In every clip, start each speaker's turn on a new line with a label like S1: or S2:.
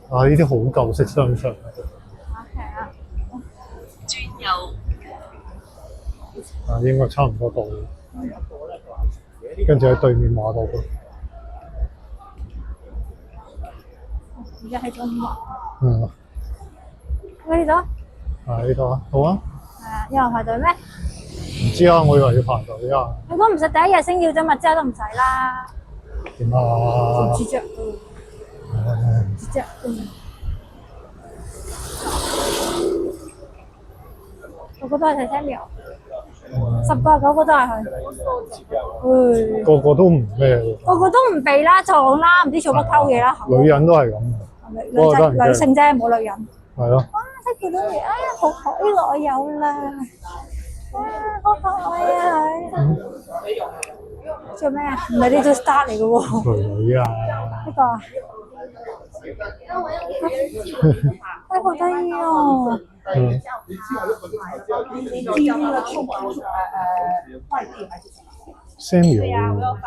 S1: 啊！呢啲好舊式商場
S2: 係啊，
S3: 轉右，
S1: 啊，應該差唔多到。跟住喺對面馬路嗰度。
S2: 而家喺中環。
S1: 嗯。
S2: 喺呢度？
S1: 啊，呢度啊，好啊。
S2: 係啊，有人排隊咩？
S1: 唔知啊，我以為要排隊啊。
S2: 如果唔使第一日先要啫嘛，之後都唔使啦。
S1: 點啊？
S2: 唔知啫，唔知啫。個個都係睇 Samuel，10個9個都係佢。
S1: 個個都唔咩喎。
S2: 個個都唔避啦，撞啦，唔知做乜偷嘢啦。
S1: 女人都係咁。
S2: 女性啫，冇女人。
S1: 係咯。
S2: 哇！睇佢都嚟，哎呀，好可呢個我有啦。哇，好可愛啊佢。做咩啊？唔係呢啲 star 嚟嘅喎。
S1: 女啊。
S2: 呢個啊？哎，好得意哦！
S1: 嗯。Samuel。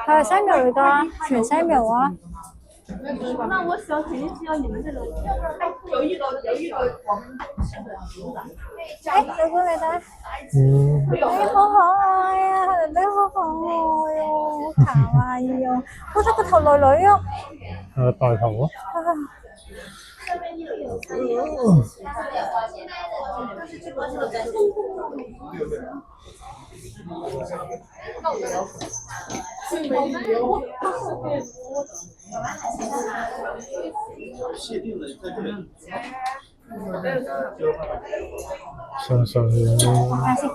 S2: 係 Samuel 嚟㗎，全 Samuel 啊！
S4: 那我想肯定是要你们这种，有一个我们
S2: 哎，你過嚟睇。你好可愛啊！你好可愛哦，好卡哇伊哦，好得個頭女女哦。
S1: 大頭啊！上上面
S2: 睇下先。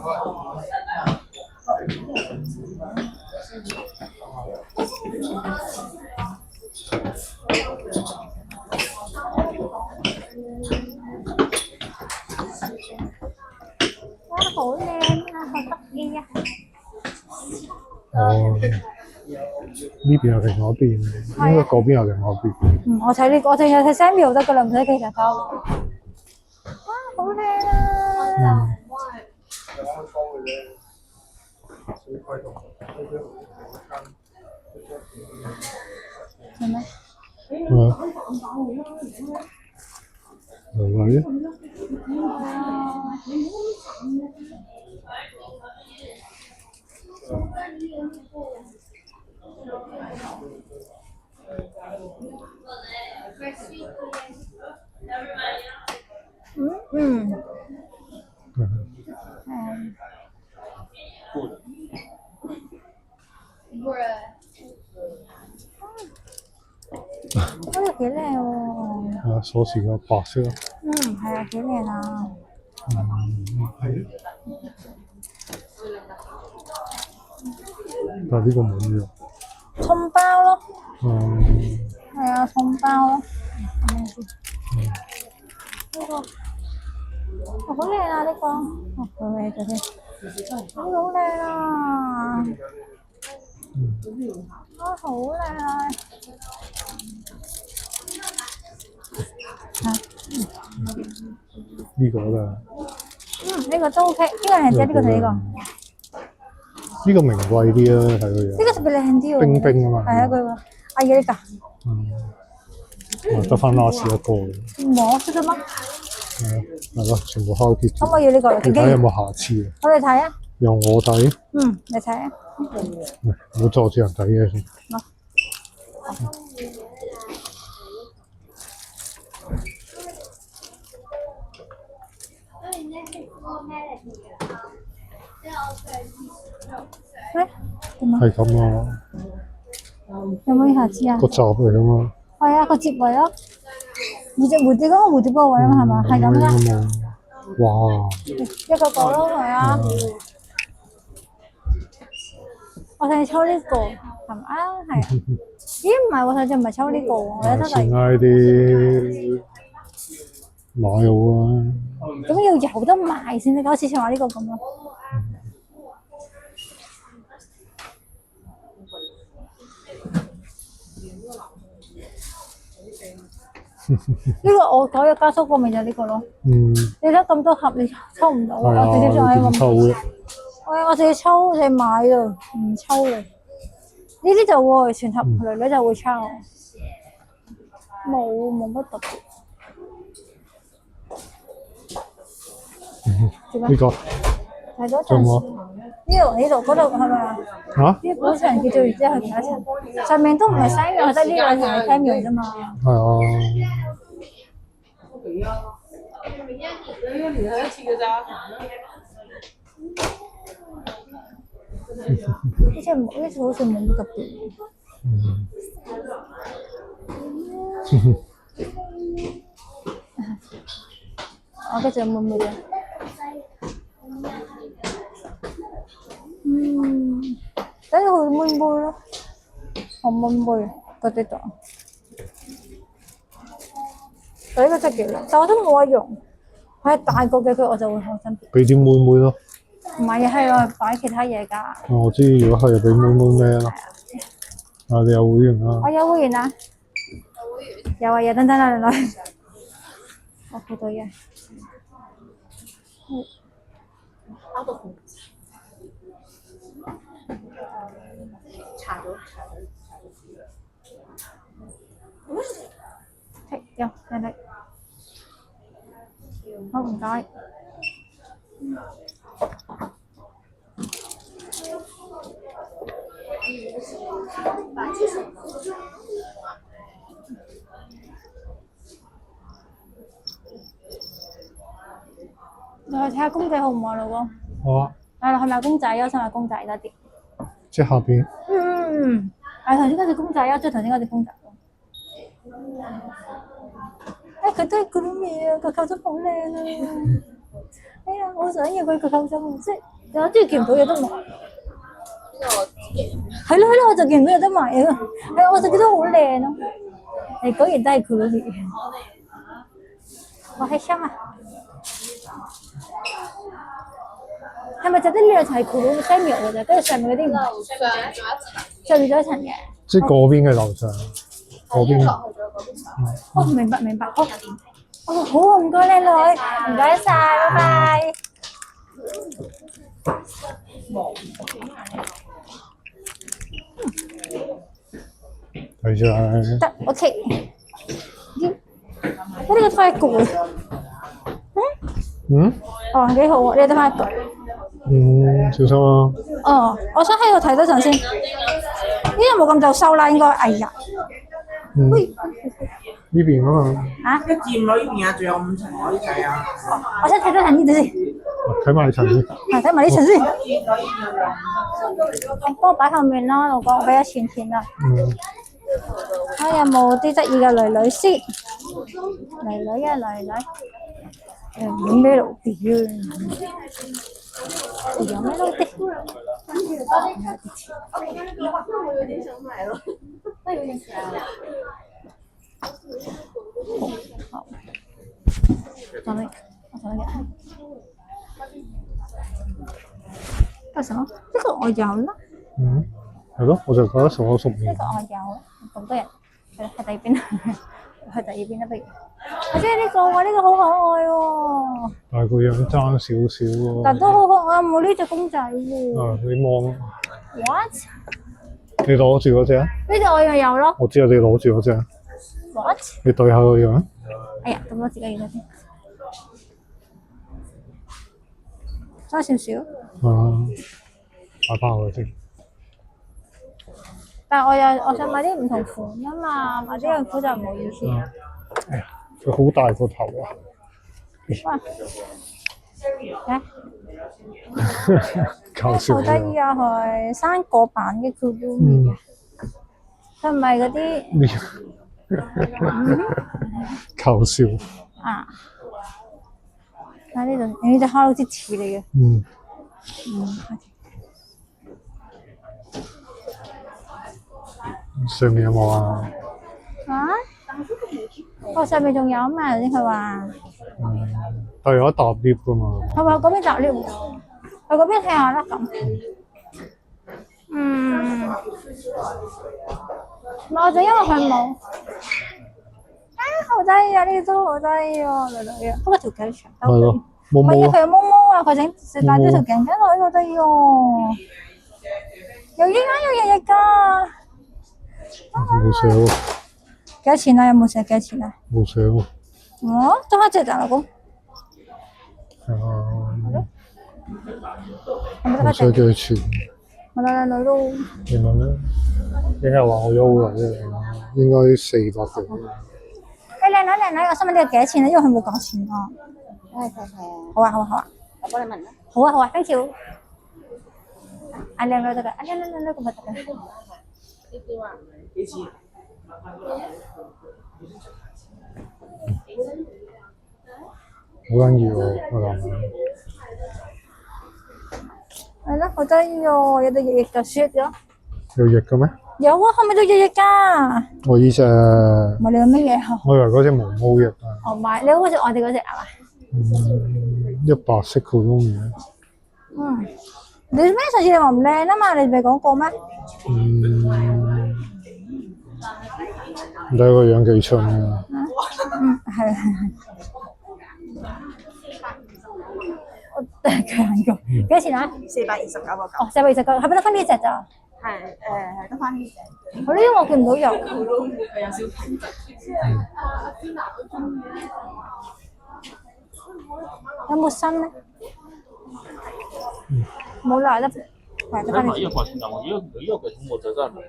S2: 哇，好靚啊，好得意啊！
S1: 哦，呢邊有另外一邊，應該嗰邊有另外一邊。
S2: 嗯，我睇呢個，我淨係睇 Samuel 得㗎啦，唔使其他包。哇，好靚啊！係咩？
S1: 女。
S2: 嗯。呢個幾靚喎！
S1: 鎖匙有白色。
S2: 係啊，幾靚啊！
S1: 但係呢個冇呢個。
S2: 葱包咯。係啊，葱包咯。呢個好靚啊！呢個，佢喺度先。呢個好靚啊！好靚啊！
S1: 呢個啦。
S2: 呢個都 OK，呢個靚仔，呢個睇呢個。
S1: 呢個名貴啲啊，睇個樣。
S2: 呢個特別靚啲喎。
S1: 冰冰啊嘛。
S2: 係啊，佢話阿爺呢個。
S1: 得翻 last 一個。
S2: 冇識得嗎？
S1: 係咯，全部烤結。
S2: 可唔可以要呢個？
S1: 你睇有冇瑕疵啊？
S2: 我哋睇啊。
S1: 由我睇。
S2: 你睇啊。
S1: 唔好阻住人睇嘢先。係咁啊！
S2: 有冇瑕疵啊？
S1: 個罩嚟啊嘛。
S2: 係啊，個接位咯。蝴蝶嗰個蝴蝶嗰個位啊嘛，係嘛？係咁啦。
S1: 哇！
S2: 一個個咯，係啊。我想抽呢個，係咪啊？係啊。咦？唔係喎，上次唔係抽呢個喎，我有得嚟。
S1: 算啦，呢啲買好啊。
S2: 咁要有得賣先得，好似話呢個咁咯。呢個我改咗加速個咪就係呢個咯。你睇咁多盒，你抽唔到啊！我直接仲喺咁。
S1: 抽嘅。
S2: 我自己抽，你買啊，唔抽嘅。呢啲就會全盒女女就會抽。冇乜特別。
S1: 呢個
S2: 睇多
S1: 仲
S2: 陣
S1: 有
S2: 呢度嗰度係咪啊？
S1: 嚇
S2: 啲古牆叫做然之後幾多層？上面都唔係西面，得呢兩層係西面啫嘛。
S1: 係啊，
S2: 呢次好似冇乜特別。我嘅就妹妹嘅。等佢妹妹咯，我妹妹嗰啲度。呢個真係幾靚，但我都冇乜用。佢係大個嘅佢我就會放心啲。
S1: 俾啲妹妹咯。
S2: 唔係，係攞嚟擺其他嘢㗎。
S1: 我知，如果係俾妹妹咩咯？啊，你有會員啊？
S2: 我有會員啊！有啊，有等等啦，來。我好多嘢。係，有，嚟。好，唔該。你去睇下公仔好唔好啊，老公？
S1: 好啊，
S2: 係咪公仔？優先買公仔多啲。
S1: 即係下邊。
S2: 係頭先嗰隻公仔啊，即係頭先嗰隻公仔。佢都係嗰啲嘢啊，個構造好靚啊！哎呀，我想要佢個構造，即係我真係見唔到有得賣。係咯，我就見唔到有得賣啊！我就覺得好靚咯。你果然都係佢嗰啲。我係香啊！係咪就得呢兩層係佢嗰個西苗嘅啫？跟住上面嗰啲唔係。上面仲有一層嘅。
S1: 即係嗰邊嘅樓上，嗰邊。
S2: 哦，明白。哦，好啊，唔該靚女，唔該晒，拜拜。
S1: 睇住
S2: 得 ，OK。呢個都係攰。哦，幾好喎！你得翻一個。
S1: 小心啊！
S2: 哦，我想喺度睇多陣先。呢度冇咁就收啦，應該。哎呀。
S1: 呢邊啊嘛。
S2: 啊？
S5: 一佔咗呢邊啊，仲有5層可以睇啊！
S2: 我想睇多陣呢度先。
S1: 睇埋層先。
S2: 睇埋呢層先。幫我擺後面啦，老公，我俾咗錢啦。睇下有冇啲得意嘅女女先。女啊！有咩路啲啊？有咩路啲？
S4: 我有點想買了，那有點可愛。
S2: 好，找那個，我找那個。幹什麼？這個我有啦。
S1: 係咯，我就覺得熟口熟面。
S2: 呢個我有，咁多人，去第二邊，去第二邊啦，不如。我中意呢個喎，呢個好可愛喎。
S1: 但係個樣爭少少喎。
S2: 但都好可愛，冇呢隻公仔喎。
S1: 你望。
S2: What？
S1: 你攞住嗰隻啊？
S2: 呢隻我又有咯。
S1: 我知啊，你攞住嗰隻。
S2: What？
S1: 你對下個樣。
S2: 哎呀，咁我自己要先。差少少。
S1: 擺翻我先。
S2: 但係我想買啲唔同款啊嘛，買啲樣款就唔好意思。
S1: 哎呀，佢好大個頭啊！
S2: 哇！
S1: 搞笑。
S2: 好得意啊！佢生果版嘅 Kurumi 啊，佢唔係嗰啲。
S1: 搞笑。
S2: 啊！睇呢度，呢隻 Hello Kitty 嚟嘅。
S1: 上面有冇啊？
S2: 上面仲有啊嘛？頭先佢話。
S1: 但係有一搭 lift 㗎嘛。
S2: 佢話嗰邊搭 lift，去嗰邊睇下啦咁。我就因為佢冇。好得意啊！呢個都好得意啊，女啊。不過條頸長。
S1: 係咯。
S2: 唔係啊，佢有毛毛啊，佢整戴咗條頸巾落，呢個得意喎。有翼㗎。
S1: 冇寫喎。
S2: 幾多錢啊？有冇寫幾多錢啊？
S1: 冇寫喎。
S2: 多一隻咋，老公？
S1: 唔使幾多錢。
S2: 咪兩靚女咯。
S1: 你問咧？你係話我優惠啫，應該400幾。
S2: 靚女靚女，我想問呢個幾多錢啊？因為佢冇講錢啊。好啊好啊好啊。
S4: 我幫你問啦。
S2: 好啊好啊 ，thank you。啊靚女得㗎，啊靚女咁咪得㗎。
S5: 幾錢？
S1: 好緊要喎，我男朋友。
S2: 係咯，好得意喎，有對翼翼嘅雪咗。
S1: 有翼嘅咩？
S2: 有啊，後面都有翼㗎。
S1: 我依隻，
S2: 唔係你有乜嘢？
S1: 我以為嗰隻毛毛翼啊。
S2: 哦，唔係，你好似我哋嗰隻係嘛？
S1: 一白色佢都唔係。
S2: 你咩上次你話唔靚啊嘛？你咪講過咩？
S1: 你個樣幾春啊！
S2: 係。我強過，幾多錢啊
S4: 429個9。
S2: 哦，429，係咪得翻呢隻咋？
S4: 係得翻呢隻。
S2: 我呢啲我見唔到有。
S5: 佢有少平質。
S2: 有冇新咧？冇啦，得翻呢隻。
S6: 一個錢就我一個給我折斷了。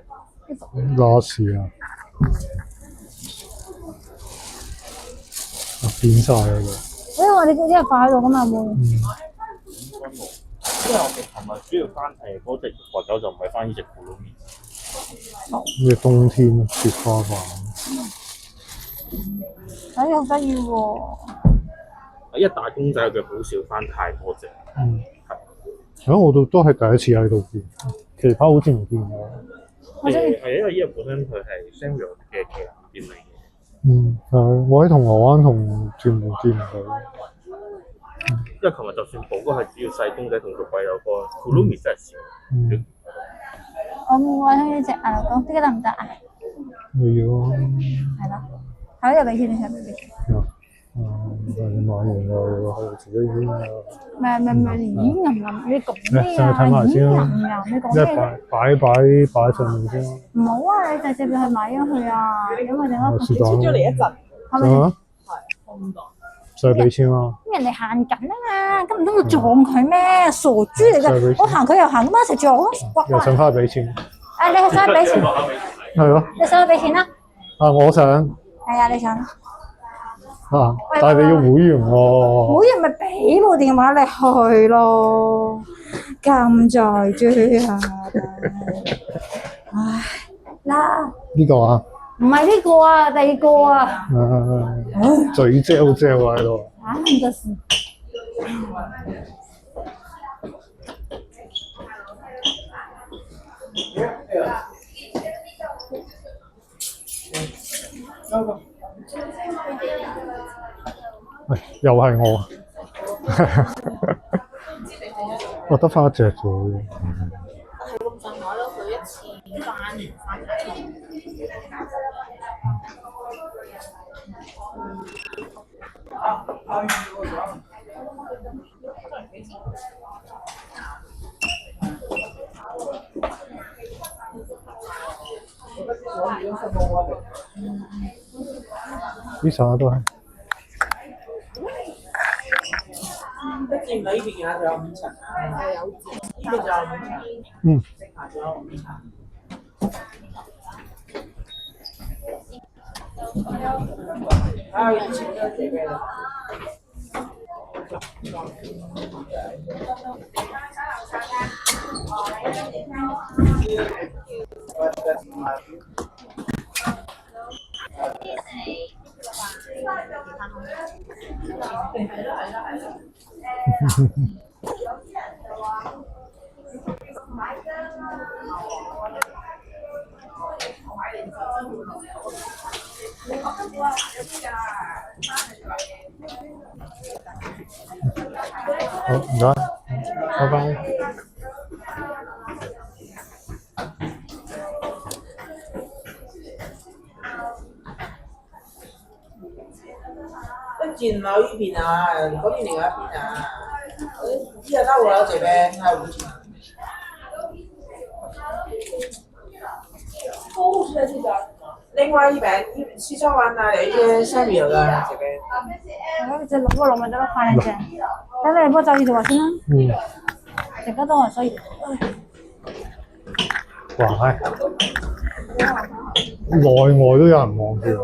S1: 拉屎啊！變晒啦佢。
S2: 因為我哋嗰啲係擺喺度噶嘛，會。
S6: 因為我哋琴日主要翻嗰隻滑狗就唔係翻呢隻咕嚕麵。
S1: 咩冬天雪花飯？
S2: 哎呀，好得意喎！
S6: 一打工仔佢好少翻太多隻。
S1: 我都係第一次喺度見，其他好似唔見過。
S6: 係因為呢個本身佢係 Samuel 嘅旗艦店嚟嘅。
S1: 我喺銅鑼灣同屯門見唔到。
S6: 因為琴日就算寶哥係主要細公仔同肉桂有個咕嚕麵真係少。
S2: 我冇話呢隻牛角，呢個得唔得啊？
S1: 你要啊？
S2: 係咯，係咯，又俾錢你，又俾錢。
S1: 你買完又係自己先啊！
S2: 咪，咦吟，你講咩啊？
S1: 上去睇埋先啦。
S2: 你講
S1: 即係
S2: 咩？
S1: 擺上面先。
S2: 唔好啊！你直接去買咗佢啊！因為陣間
S1: 是但。
S5: 出咗嚟一陣。
S2: 係咪？
S1: 係再俾錢啊！
S2: 人哋行緊啊嘛，咁唔通要撞佢咩？傻豬嚟㗎！我行佢又行，咁一齊撞咯！
S1: 又想翻去俾錢。
S2: 你係想俾錢？
S1: 係咯。
S2: 你想去俾錢啦？
S1: 我想。
S2: 係啊，你想？
S1: 但係你要會員喎。
S2: 會員咪俾部電話你去咯，咁在豬啊！唉，嗱，
S1: 呢個啊？
S2: 唔係呢個啊，第二個啊。
S1: 嘴嚼喺度。
S2: 唔得事。
S1: 又係我，我得翻一隻啫。
S4: 係咁上下咯，佢一次翻睇。
S1: 呢啥都係。
S5: 見唔到呢邊啊？仲有5層。有呢邊仲有5層。食下仲有5層。以前都係幾嘅。
S1: 好，唔該，拜拜。
S5: 見唔到呢邊啊？嗰邊另外一邊啊？依家到我了這邊，還有5層。哦，是在這邊。另外一邊，西雙版納有一些Samuel的這邊。
S2: 係咯，只攞個落咪得咯，快靚正。等你幫我走呢條話先啦。陣間都係所以。
S1: 哇係，內外都有人望住我。